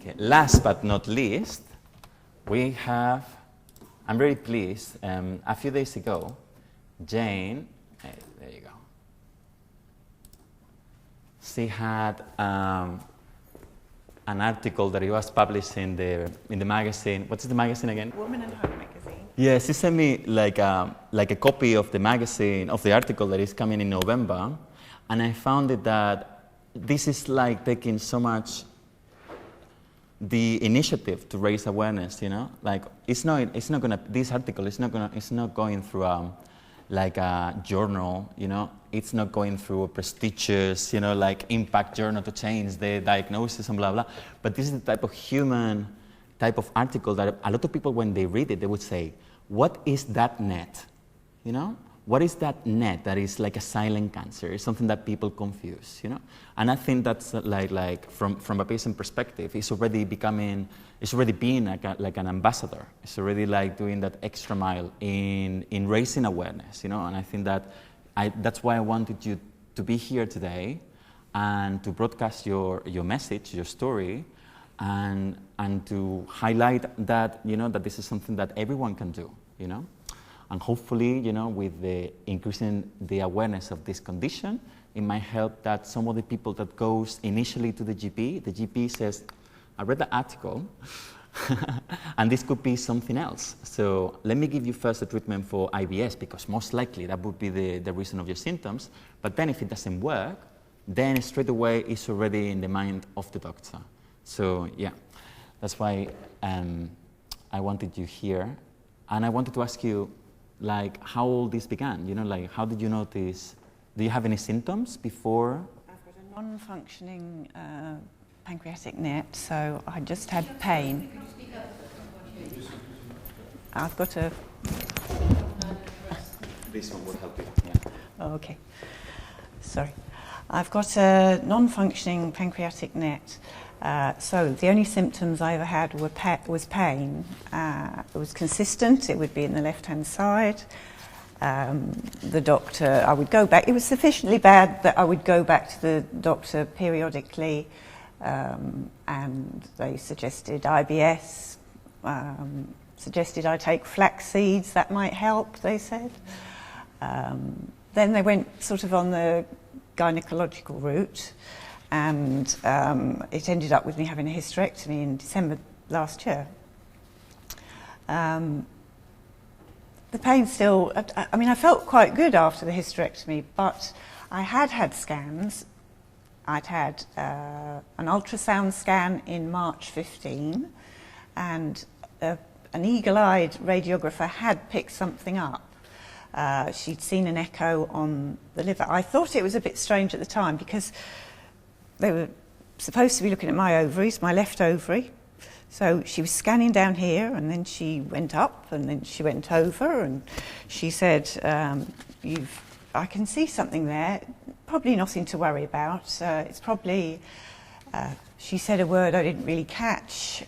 Okay. Last but not least, we have, I'm very pleased, a few days ago, Jane, there you go, she had an article that it was published in the magazine. What's the magazine again? Woman and Home magazine. Yeah, she sent me like a copy of the magazine, of the article that is coming in November, and I found it that this is like taking so much the initiative to raise awareness, you know? Like it's not gonna, this article is not going through like a journal, you know? It's not going through a prestigious, you know, like impact journal to change the diagnosis and blah, blah. But this is the type of human type of article that a lot of people, when they read it, they would say, what is that net? You know? What is that net that is like a silent cancer? It's something that people confuse, you know? And I think that's like from a patient perspective, it's already being like an ambassador. It's already like doing that extra mile in raising awareness, you know? And I think that that's why I wanted you to be here today and to broadcast your message, your story, and to highlight that, you know, that this is something that everyone can do, you know? And hopefully, you know, with the increasing the awareness of this condition, it might help that some of the people that goes initially to the GP says, I read the article, and this could be something else. So let me give you first a treatment for IBS, because most likely that would be the reason of your symptoms. But then if it doesn't work, then straight away it's already in the mind of the doctor. So yeah, that's why I wanted you here. And I wanted to ask you, like, how all this began, you know, like, how did you notice, do you have any symptoms before? I've got a non-functioning pancreatic net, so I just had pain. I've got a... This one will help you, yeah. Oh, okay. Sorry. I've got a non-functioning pancreatic net. So the only symptoms I ever had was pain. It was consistent. It would be in the left-hand side. The doctor, I would go back. It was sufficiently bad that I would go back to the doctor periodically, and they suggested IBS, suggested I take flax seeds. That might help, they said. Then they went sort of on the gynecological route. And it ended up with me having a hysterectomy in December last year. The pain still, I mean, I felt quite good after the hysterectomy, but I had scans. I'd had an ultrasound scan in March 15, and an eagle-eyed radiographer had picked something up. She'd seen an echo on the liver. I thought it was a bit strange at the time because they were supposed to be looking at my ovaries, my left ovary. So she was scanning down here, and then she went up, and then she went over, and she said, I can see something there, probably nothing to worry about. It's probably, she said a word I didn't really catch.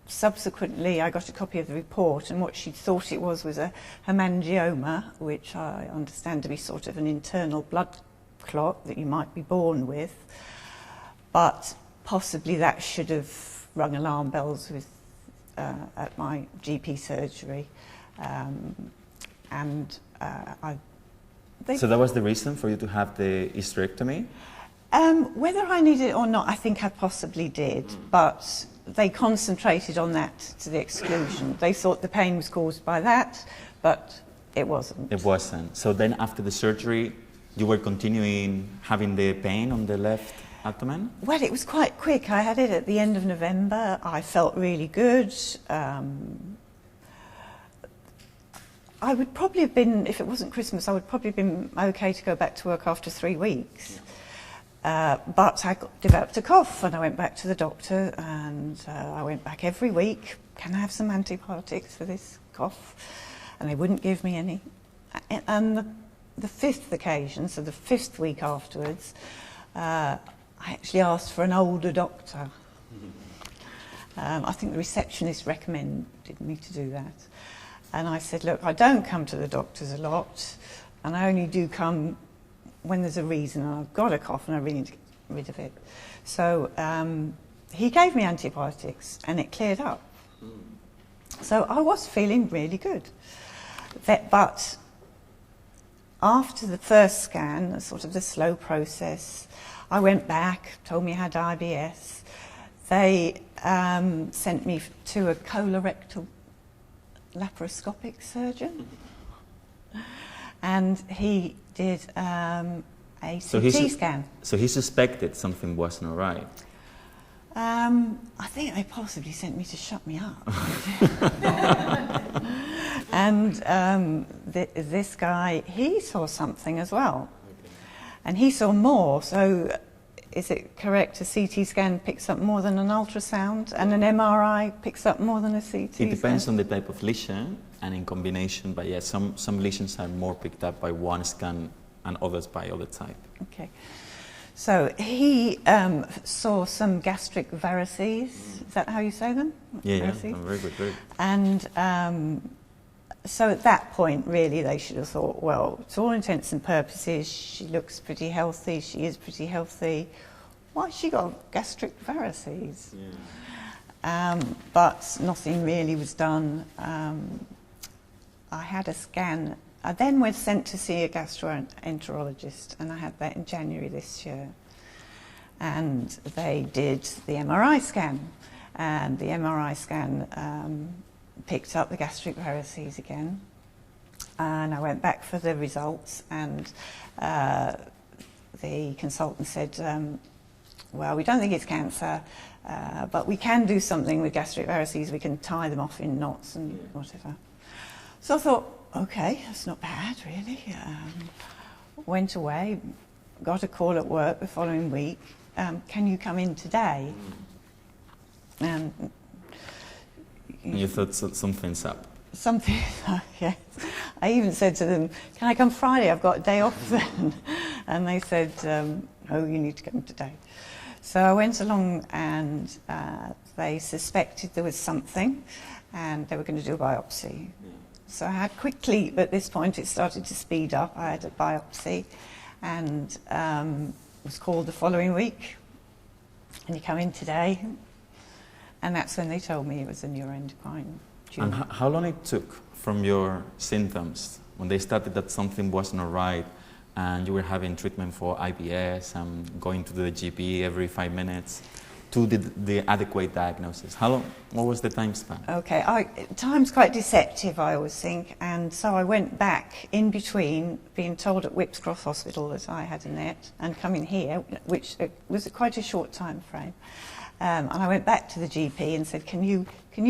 Subsequently, I got a copy of the report, and what she thought it was a hemangioma, which I understand to be sort of an internal blood clot that you might be born with, but possibly that should have rung alarm bells with at my GP surgery, So that was the reason for you to have the hysterectomy? Whether I needed it or not, I think I possibly did, but they concentrated on that to the exclusion. They thought the pain was caused by that, but it wasn't. It wasn't. So then after the surgery, you were continuing having the pain on the left abdomen? Well, it was quite quick. I had it at the end of November. I felt really good. I would probably have been, if it wasn't Christmas, I would probably have been okay to go back to work after 3 weeks. But I developed a cough, and I went back to the doctor, and I went back every week. Can I have some antibiotics for this cough? And they wouldn't give me any. And the fifth occasion, so the 5th week afterwards, I actually asked for an older doctor. I think the receptionist recommended me to do that. And I said, look, I don't come to the doctors a lot, and I only do come when there's a reason, and I've got a cough and I really need to get rid of it. So he gave me antibiotics and it cleared up. So I was feeling really good. But after the first scan, sort of the slow process, I went back, told me I had IBS. They sent me to a colorectal laparoscopic surgeon, and he did a CT scan. So he suspected something wasn't all right. I think they possibly sent me to shut me up. And this guy, he saw something as well. Okay. And he saw more. So is it correct a CT scan picks up more than an ultrasound, and an MRI picks up more than a CT scan? It depends on the type of lesion and in combination, but yeah, some lesions are more picked up by one scan and others by other type. Okay. So he saw some gastric varices. Is that how you say them? Yeah, very good, very good. And so at that point, really, they should have thought, well, to all intents and purposes, she looks pretty healthy, she is pretty healthy. Why has she got gastric varices? Yeah. But nothing really was done. I had a scan. I then was sent to see a gastroenterologist, and I had that in January this year. And they did the MRI scan, and the MRI scan picked up the gastric varices again. And I went back for the results, and the consultant said, well, we don't think it's cancer, but we can do something with gastric varices. We can tie them off in knots and whatever. So I thought, okay, that's not bad, really. Went away, got a call at work the following week. Can you come in today? And you thought something's up. Something, yes. I even said to them, can I come Friday? I've got a day off then. And they said, oh, you need to come today. So I went along, and they suspected there was something, and they were going to do a biopsy. Yeah. So I had quickly, at this point it started to speed up. I had a biopsy, and was called the following week, and you come in today, and that's when they told me it was a neuroendocrine tumor. And how long it took from your symptoms, when they started that something wasn't all right, and you were having treatment for IBS and going to the GP every 5 minutes, to the adequate diagnosis? How long? What was the time span? Okay, time's quite deceptive, I always think, and so I went back in between being told at Whipps Cross Hospital that I had a net and coming here, which was quite a short time frame. And I went back to the GP and said, can you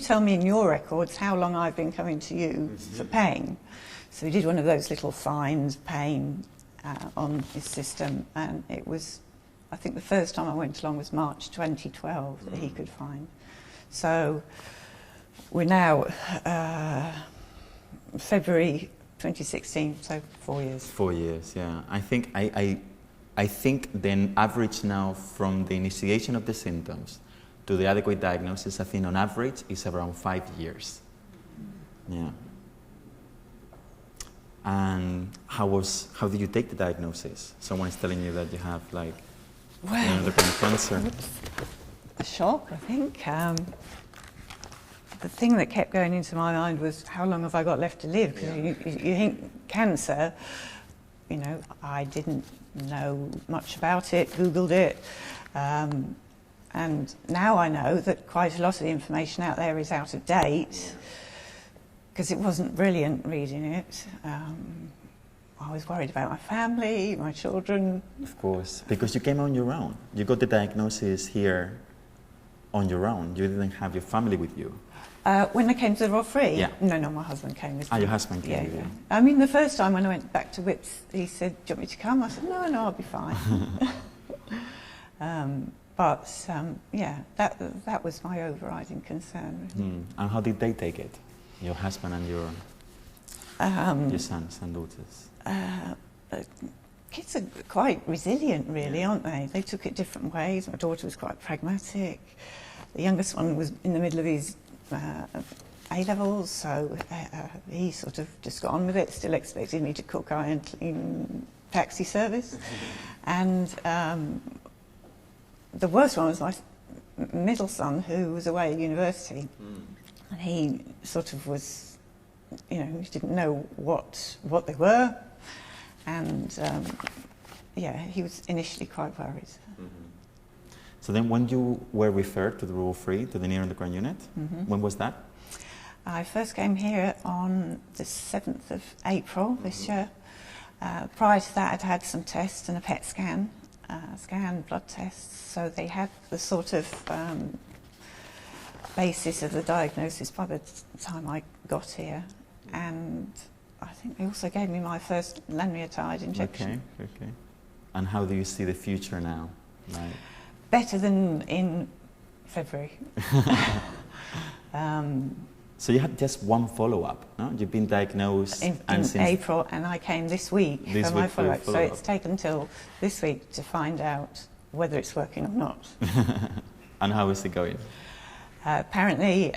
tell me in your records how long I've been coming to you for pain? So he did one of those little signs, pain, on his system, and it was, I think the first time I went along was March 2012 that he could find. So we're now February 2016, so 4 years. 4 years, yeah. I think the average now from the initiation of the symptoms to the adequate diagnosis, I think on average is around 5 years. Yeah. And how did you take the diagnosis? Someone is telling you that you have endocrine cancer. A shock, I think. The thing that kept going into my mind was, how long have I got left to live? Because you think cancer, I didn't know much about it, Googled it, and now I know that quite a lot of the information out there is out of date, because it wasn't brilliant reading it. I was worried about my family, my children. Of course, because you came on your own. You got the diagnosis here on your own. You didn't have your family with you. When I came to the Royal Free? Yeah. No, my husband came with me. Your husband came with you. I mean, the first time when I went back to Whipps, he said, do you want me to come? I said, no, I'll be fine. That was my overriding concern. And how did they take it? Your husband and your sons and daughters? Kids are quite resilient, really, aren't they? They took it different ways. My daughter was quite pragmatic. The youngest one was in the middle of his A-levels, so he sort of just got on with it, still expected me to cook, iron, clean, taxi service. And the worst one was middle son who was away at university, and he sort of was, he didn't know what they were, and he was initially quite worried. So then when you were referred to the Rural 3, to the neuroendocrine unit, when was that? I first came here on the 7th of April this year. Prior to that, I'd had some tests and a PET scan, blood tests, so they had the sort of basis of the diagnosis by the time I got here, and I think they also gave me my first lanreotide injection. Okay. And how do you see the future now? Better than in February. So you had just one follow-up, no? You've been diagnosed in April, and I came this week for my follow-up. So it's taken till this week to find out whether it's working or not. And how is it going? Apparently,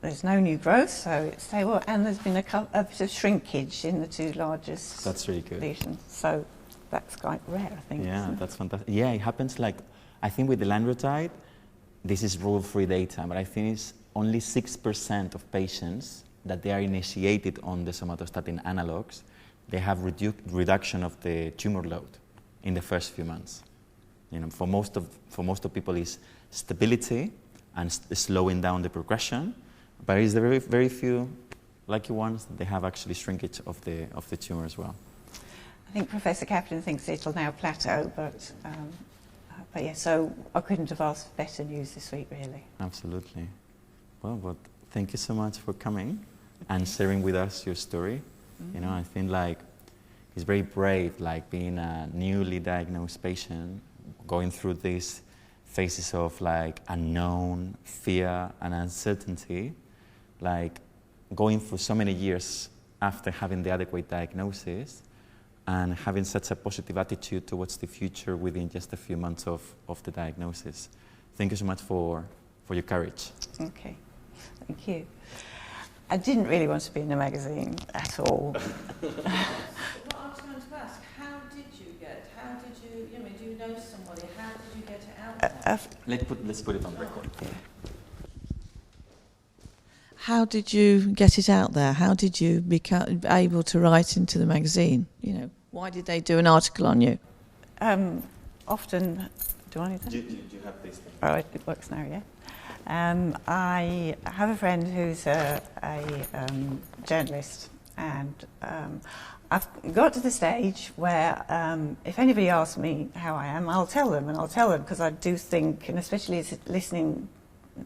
there's no new growth, so it's stable, and there's been a bit of shrinkage in the two largest That's really good. lesions. So that's quite rare, I think. Yeah, that's fantastic. Yeah, it happens I think with the lanreotide, this is Rural 3 data, but I think it's only 6% of patients that they are initiated on the somatostatin analogs, they have reduction of the tumor load in the first few months. For most of people, it's stability and slowing down the progression, but it's the very, very few lucky ones that they have actually shrinkage of the tumor as well. I think Professor Kaplan thinks it'll now plateau, but yeah, so I couldn't have asked for better news this week, really. Absolutely. Well, thank you so much for coming and sharing with us your story. I think it's very brave, being a newly diagnosed patient, going through these phases of unknown, fear and uncertainty, going through so many years after having the adequate diagnosis and having such a positive attitude towards the future within just a few months of the diagnosis. Thank you so much for your courage. Okay, thank you. I didn't really want to be in the magazine at all. What I was going to ask, do you know somebody, how did you get it out there? Let's put it on record. Yeah. How did you get it out there? How did you become able to write into the magazine? Why did they do an article on you? Often, do I need that? Do you have this thing? Oh, it works now, yeah. I have a friend who's a journalist, and I've got to the stage where if anybody asks me how I am, I'll tell them because I do think, and especially listening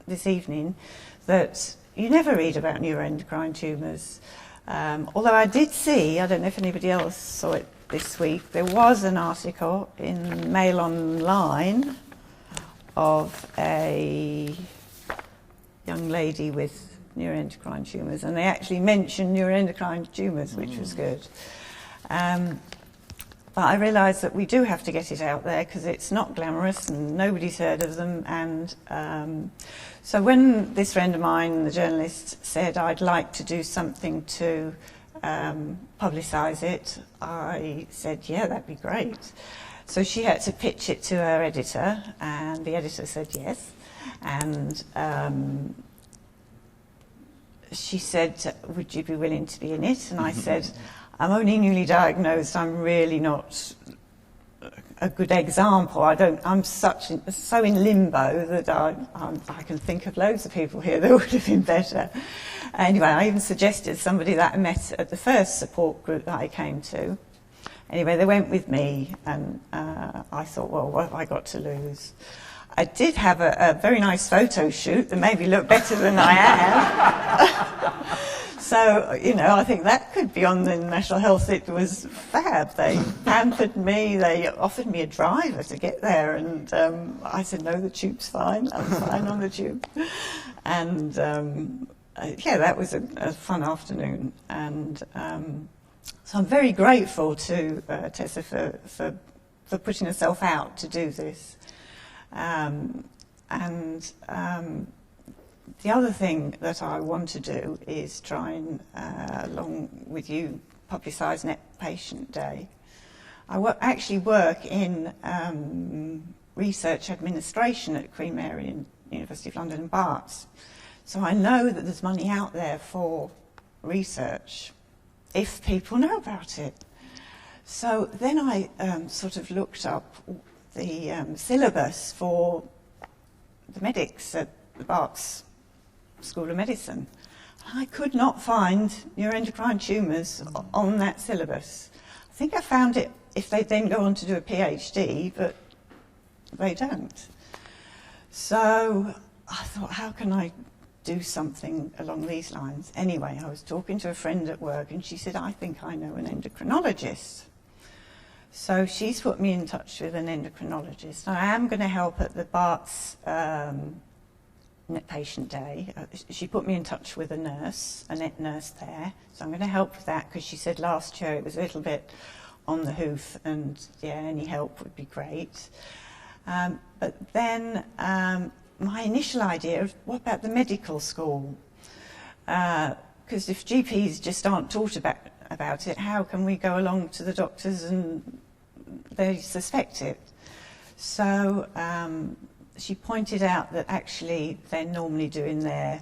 this evening, that you never read about neuroendocrine tumours. Although I did see, I don't know if anybody else saw it this week, there was an article in Mail Online of a young lady with neuroendocrine tumours, and they actually mentioned neuroendocrine tumours, which was good. But I realised that we do have to get it out there because it's not glamorous and nobody's heard of them. And so when this friend of mine, the journalist, said I'd like to do something to publicise it, I said, yeah, that'd be great. So she had to pitch it to her editor, and the editor said yes. And she said, would you be willing to be in it? And I said, I'm only newly diagnosed. I'm really not a good example. I'm so in limbo that I can think of loads of people here that would have been better. Anyway, I even suggested somebody that I met at the first support group that I came to. Anyway, they went with me, and I thought, well, what have I got to lose? I did have a very nice photo shoot that made me look better than I am. So, I think that could be on the National Health. It was fab. They pampered me. They offered me a driver to get there. And I said, no, the tube's fine. I'm fine on the tube. And, that was a fun afternoon. And so I'm very grateful to Tessa for putting herself out to do this. The other thing that I want to do is try and, along with you, publicise Net Patient Day. I actually work in research administration at Queen Mary and University of London and Barts. So I know that there's money out there for research if people know about it. So then I sort of looked up the syllabus for the medics at the Barts School of Medicine. I could not find neuroendocrine tumours on that syllabus. I think I found it if they then go on to do a PhD, but they don't. So I thought, how can I do something along these lines? Anyway, I was talking to a friend at work and she said, I think I know an endocrinologist. So she's put me in touch with an endocrinologist. I am going to help at the Barts Net Patient Day. She put me in touch with a nurse, a net nurse there. So I'm going to help with that because she said last year it was a little bit on the hoof and yeah, any help would be great. But then my initial idea was, what about the medical school? Because if GPs just aren't taught about it, how can we go along to the doctors and they suspect it? So she pointed out that actually they're normally doing their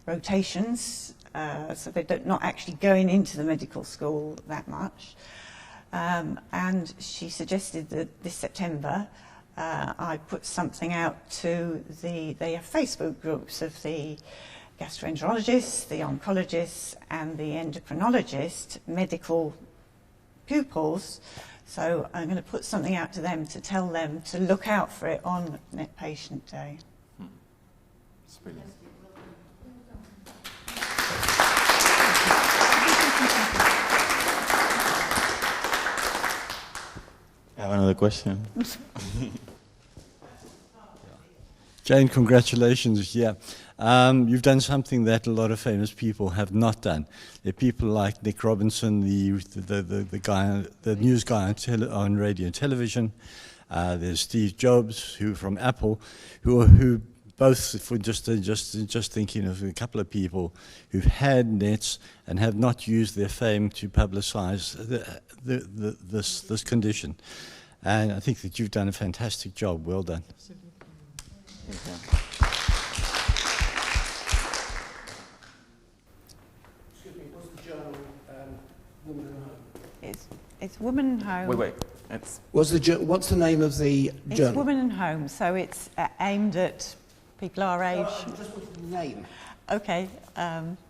rotations, so they're not actually going into the medical school that much. And she suggested that this September I put something out to they have Facebook groups of the gastroenterologists, the oncologists and the endocrinologist medical pupils. So I'm going to put something out to them to tell them to look out for it on Net Patient Day. It's brilliant. I have another question. Jane, congratulations. Yeah, you've done something that a lot of famous people have not done. There are people like Nick Robinson, the guy, the news guy on radio and television. There's Steve Jobs, who from Apple, who both, for just thinking of a couple of people who've had nets and have not used their fame to publicise this condition. And I think that you've done a fantastic job. Well done. Excuse me, what's the journal Woman and Home? It's Woman and Home. Wait. It's What's the name of the journal? It's Woman and Home, so it's aimed at people our age. Just what's the name, Okay.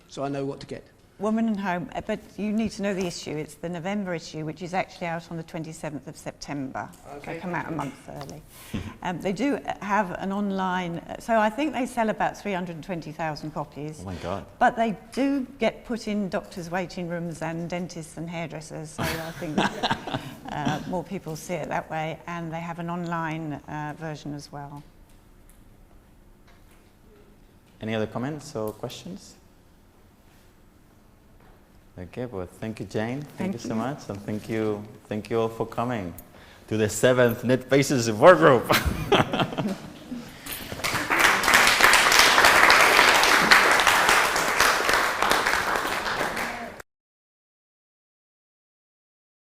so I know what to get. Woman and Home, but you need to know the issue. It's the November issue, which is actually out on the 27th of September. Okay. They come out a month early. They do have an online, so I think they sell about 320,000 copies. oh my God. But they do get put in doctors' waiting rooms and dentists and hairdressers, so I think more people see it that way. And they have an online version as well. Any other comments or questions? Okay, well, thank you, Jane. Thank you so much, and thank you all for coming to the 7th Net Patients Support Group.